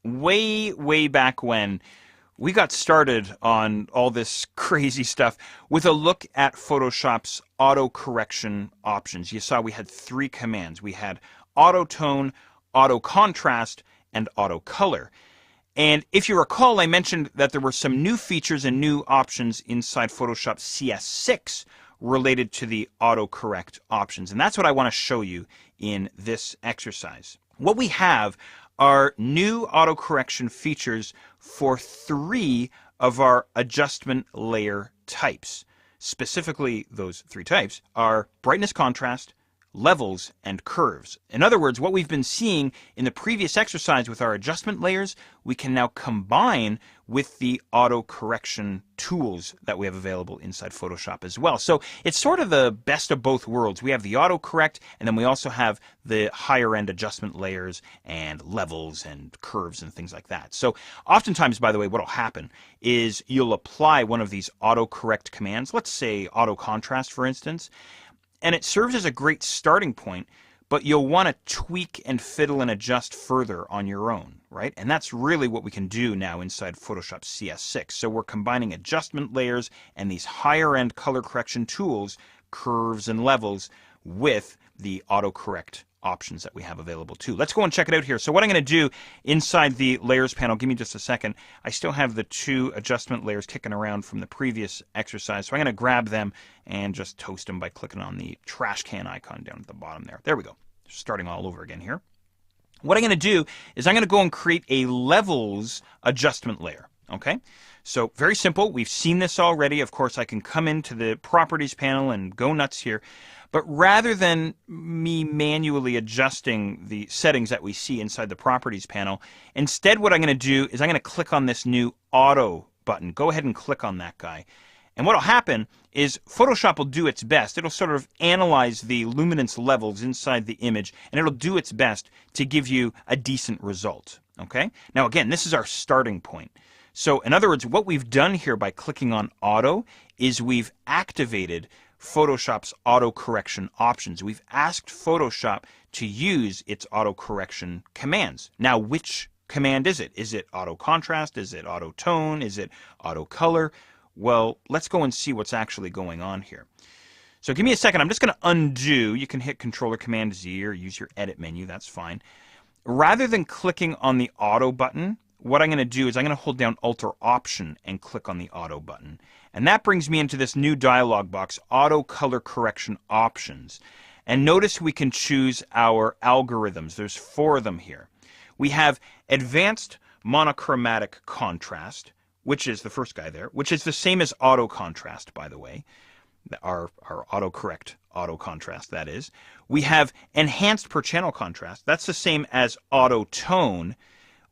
way back when, we got started on all this crazy stuff with a look at Photoshop's auto correction options. You saw we had 3 commands. We had auto tone, auto contrast, and auto color. And if you recall, I mentioned that there were some new features and new options inside Photoshop CS6 related to the autocorrect options. And that's what I want to show you in this exercise. What we have are new autocorrection features for 3 of our adjustment layer types. Specifically, those 3 types are brightness contrast, levels, and curves. In other words, what we've been seeing in the previous exercise with our adjustment layers, we can now combine with the auto correction tools that we have available inside Photoshop as well. So it's sort of the best of both worlds. We have the auto correct, and then we also have the higher end adjustment layers and levels and curves and things like that. So oftentimes, by the way, what will happen is you'll apply one of these auto correct commands, let's say auto contrast, for instance, and it serves as a great starting point, but you'll want to tweak and fiddle and adjust further on your own, right? And that's really what we can do now inside Photoshop CS6. So we're combining adjustment layers and these higher-end color correction tools, curves and levels, with the autocorrect options that we have available too. Let's go and check it out here. So what I'm going to do inside the layers panel, give me just a second. I still have the 2 adjustment layers kicking around from the previous exercise. So I'm going to grab them and just toast them by clicking on the trash can icon down at the bottom there. There we go. Starting all over again here. What I'm going to do is I'm going to go and create a levels adjustment layer. Okay, so very simple. We've seen this already. Of course, I can come into the properties panel and go nuts here. But rather than me manually adjusting the settings that we see inside the properties panel, instead what I'm going to do is I'm going to click on this new auto button. Go ahead and click on that guy. And what will happen is Photoshop will do its best. It'll sort of analyze the luminance levels inside the image, and it'll do its best to give you a decent result. Okay? Now again, this is our starting point. So in other words, what we've done here by clicking on auto is we've activated Photoshop's auto correction options. We've asked Photoshop to use its auto correction commands. Now, which command is it? Is it auto contrast? Is it auto tone? Is it auto color? Well, let's go and see what's actually going on here. So give me a second. I'm just going to undo. You can hit Control or Command Z or use your edit menu. That's fine. Rather than clicking on the auto button, what I'm going to do is I'm going to hold down Alt or Option and click on the auto button. And that brings me into this new dialog box, Auto Color Correction Options. And notice we can choose our algorithms. There's 4 of them here. We have Advanced Monochromatic Contrast, which is the first guy there, which is the same as Auto Contrast, by the way. Our autocorrect auto contrast, that is. We have Enhanced Per Channel Contrast. That's the same as Auto Tone.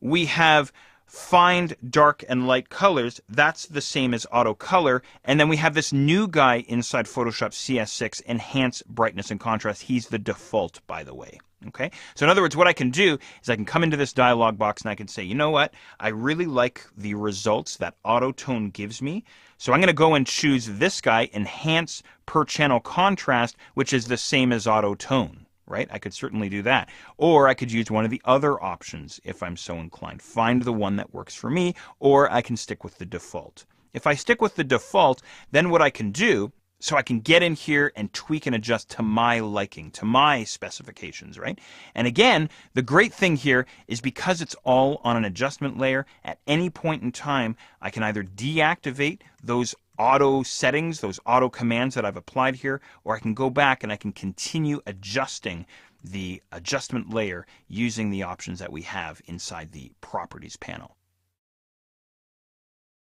We have Find Dark and Light Colors. That's the same as Auto Color. And then we have this new guy inside Photoshop CS6, Enhance Brightness and Contrast. He's the default, by the way. Okay? So in other words, what I can do is I can come into this dialog box and I can say, you know what? I really like the results that Auto Tone gives me. So I'm going to go and choose this guy, Enhance Per Channel Contrast, which is the same as Auto Tone. Right? I could certainly do that. Or I could use one of the other options if I'm so inclined. Find the one that works for me, or I can stick with the default. If I stick with the default, then what I can do, so I can get in here and tweak and adjust to my liking, to my specifications, right? And again, the great thing here is because it's all on an adjustment layer, at any point in time, I can either deactivate those auto settings, those auto commands that I've applied here, or I can go back and I can continue adjusting the adjustment layer using the options that we have inside the properties panel.